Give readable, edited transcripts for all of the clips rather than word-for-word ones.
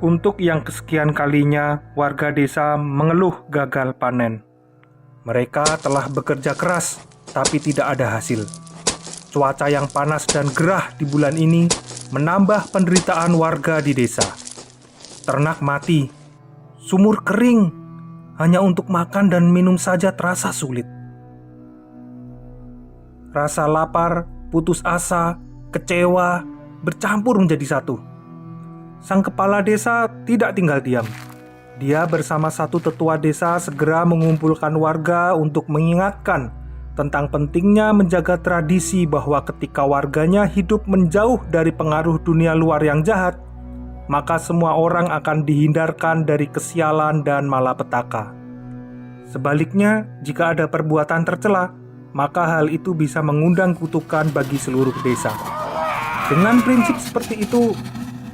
Untuk yang kesekian kalinya, warga desa mengeluh gagal panen. Mereka telah bekerja keras, tapi tidak ada hasil. Cuaca yang panas dan gerah di bulan ini menambah penderitaan warga di desa. Ternak mati, sumur kering, hanya untuk makan dan minum saja terasa sulit. Rasa lapar, putus asa, kecewa, bercampur menjadi satu. Sang kepala desa tidak tinggal diam. Dia bersama satu tetua desa segera mengumpulkan warga untuk mengingatkan tentang pentingnya menjaga tradisi bahwa ketika warganya hidup menjauh dari pengaruh dunia luar yang jahat, maka semua orang akan dihindarkan dari kesialan dan malapetaka. Sebaliknya, jika ada perbuatan tercela, maka hal itu bisa mengundang kutukan bagi seluruh desa. Dengan prinsip seperti itu,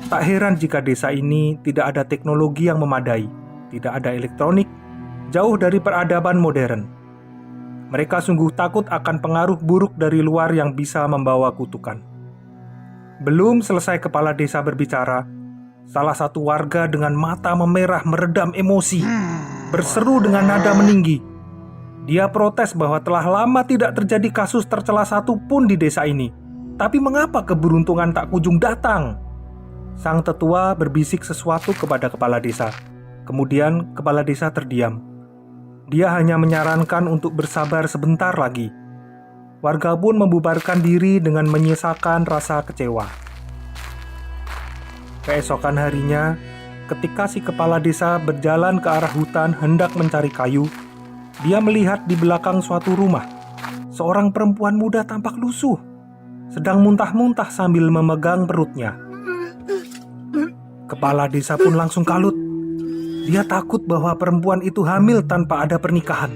tak heran jika desa ini tidak ada teknologi yang memadai, tidak ada elektronik, jauh dari peradaban modern. Mereka sungguh takut akan pengaruh buruk dari luar yang bisa membawa kutukan. Belum selesai kepala desa berbicara, salah satu warga dengan mata memerah meredam emosi, berseru dengan nada meninggi. Dia protes bahwa telah lama tidak terjadi kasus tercela satu pun di desa ini. Tapi mengapa keberuntungan tak kunjung datang? Sang tetua berbisik sesuatu kepada kepala desa. Kemudian kepala desa terdiam. Dia hanya menyarankan untuk bersabar sebentar lagi. Warga pun membubarkan diri dengan menyisakan rasa kecewa. Keesokan harinya, ketika si kepala desa berjalan ke arah hutan hendak mencari kayu, dia melihat di belakang suatu rumah, seorang perempuan muda tampak lusuh, sedang muntah-muntah sambil memegang perutnya. Kepala desa pun langsung kalut. Dia takut bahwa perempuan itu hamil tanpa ada pernikahan,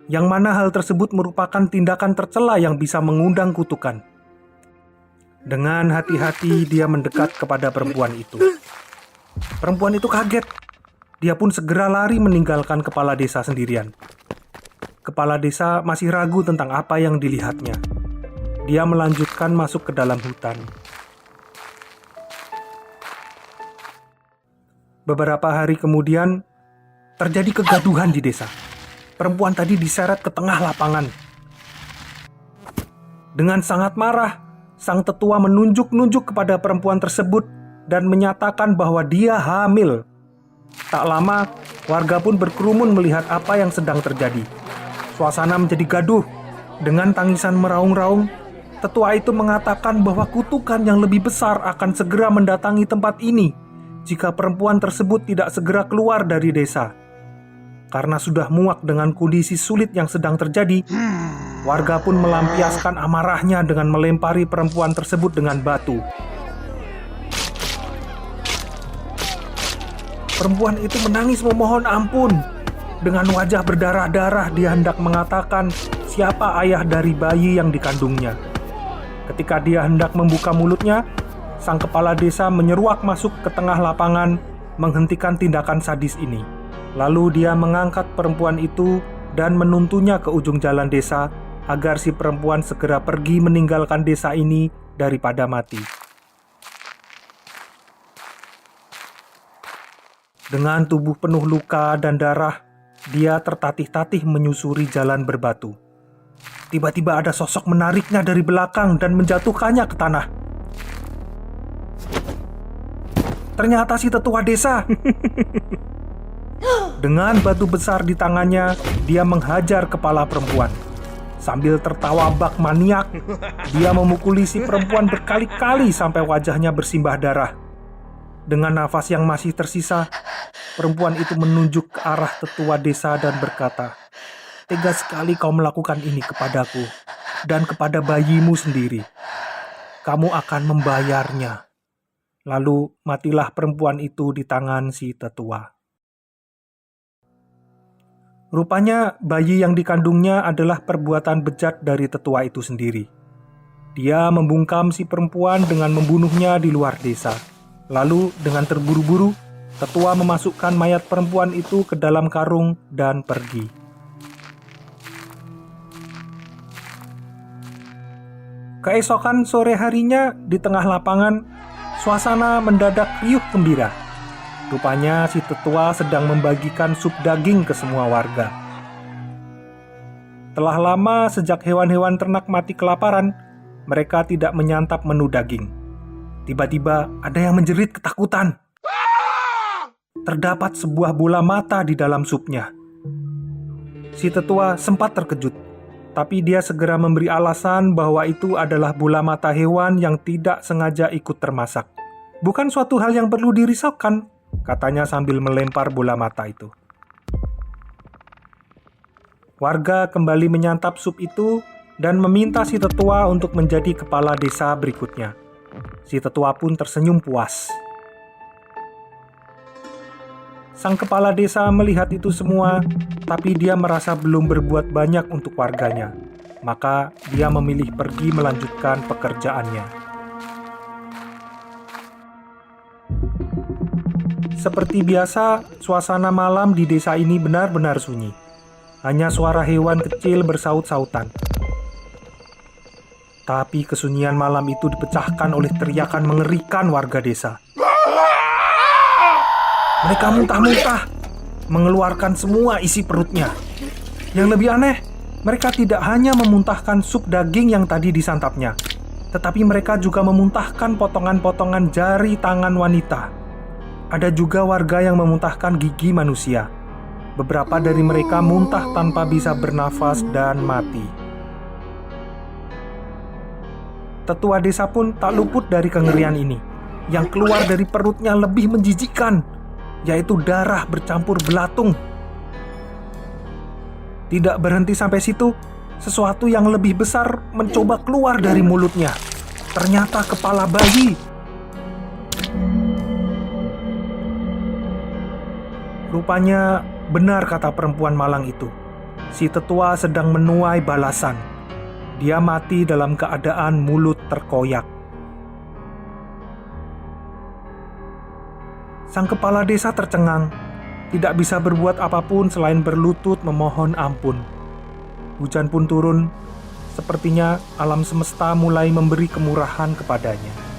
yang mana hal tersebut merupakan tindakan tercela yang bisa mengundang kutukan. Dengan hati-hati dia mendekat kepada perempuan itu. Perempuan itu kaget. Dia pun segera lari meninggalkan kepala desa sendirian. Kepala desa masih ragu tentang apa yang dilihatnya. Dia melanjutkan masuk ke dalam hutan. Beberapa hari kemudian, terjadi kegaduhan di desa. Perempuan tadi diseret ke tengah lapangan. Dengan sangat marah, sang tetua menunjuk-nunjuk kepada perempuan tersebut dan menyatakan bahwa dia hamil. Tak lama, warga pun berkerumun melihat apa yang sedang terjadi. Suasana menjadi gaduh. Dengan tangisan meraung-raung, tetua itu mengatakan bahwa kutukan yang lebih besar akan segera mendatangi tempat ini jika perempuan tersebut tidak segera keluar dari desa. Karena sudah muak dengan kondisi sulit yang sedang terjadi, warga pun melampiaskan amarahnya dengan melempari perempuan tersebut dengan batu. Perempuan itu menangis memohon ampun. Dengan wajah berdarah-darah dia hendak mengatakan siapa ayah dari bayi yang dikandungnya. Ketika dia hendak membuka mulutnya, sang kepala desa menyeruak masuk ke tengah lapangan menghentikan tindakan sadis ini. Lalu dia mengangkat perempuan itu dan menuntunnya ke ujung jalan desa agar si perempuan segera pergi meninggalkan desa ini daripada mati. Dengan tubuh penuh luka dan darah, dia tertatih-tatih menyusuri jalan berbatu. Tiba-tiba ada sosok menariknya dari belakang dan menjatuhkannya ke tanah. Ternyata si tetua desa. Dengan batu besar di tangannya, dia menghajar kepala perempuan. Sambil tertawa bak maniak, dia memukuli si perempuan berkali-kali sampai wajahnya bersimbah darah. Dengan nafas yang masih tersisa, perempuan itu menunjuk ke arah tetua desa dan berkata, "Tega sekali kau melakukan ini kepadaku dan kepada bayimu sendiri. Kamu akan membayarnya." Lalu matilah perempuan itu di tangan si tetua. Rupanya bayi yang dikandungnya adalah perbuatan bejat dari tetua itu sendiri. Dia membungkam si perempuan dengan membunuhnya di luar desa. Lalu dengan terburu-buru, tetua memasukkan mayat perempuan itu ke dalam karung dan pergi. Keesokan sore harinya di tengah lapangan, suasana mendadak riuh gembira. Rupanya si tetua sedang membagikan sup daging ke semua warga. Telah lama sejak hewan-hewan ternak mati kelaparan, mereka tidak menyantap menu daging. Tiba-tiba ada yang menjerit ketakutan. Terdapat sebuah bola mata di dalam supnya. Si tetua sempat terkejut, tapi dia segera memberi alasan bahwa itu adalah bola mata hewan yang tidak sengaja ikut termasak. Bukan suatu hal yang perlu dirisaukan, katanya sambil melempar bola mata itu. Warga kembali menyantap sup itu dan meminta si tetua untuk menjadi kepala desa berikutnya. Si tetua pun tersenyum puas. Sang kepala desa melihat itu semua, tapi dia merasa belum berbuat banyak untuk warganya. Maka dia memilih pergi melanjutkan pekerjaannya. Seperti biasa, suasana malam di desa ini benar-benar sunyi. Hanya suara hewan kecil bersaut-sautan. Tapi kesunyian malam itu dipecahkan oleh teriakan mengerikan warga desa. Mereka muntah-muntah, mengeluarkan semua isi perutnya. Yang lebih aneh, mereka tidak hanya memuntahkan sup daging yang tadi disantapnya, tetapi mereka juga memuntahkan potongan-potongan jari tangan wanita. Ada juga warga yang memuntahkan gigi manusia. Beberapa dari mereka muntah tanpa bisa bernafas dan mati. Tetua desa pun tak luput dari kengerian ini. Yang keluar dari perutnya lebih menjijikkan, yaitu darah bercampur belatung. Tidak berhenti sampai situ, sesuatu yang lebih besar mencoba keluar dari mulutnya. Ternyata kepala bayi. Rupanya benar kata perempuan malang itu. Si tetua sedang menuai balasan. Dia mati dalam keadaan mulut terkoyak. Sang kepala desa tercengang, tidak bisa berbuat apapun selain berlutut memohon ampun. Hujan pun turun, sepertinya alam semesta mulai memberi kemurahan kepadanya.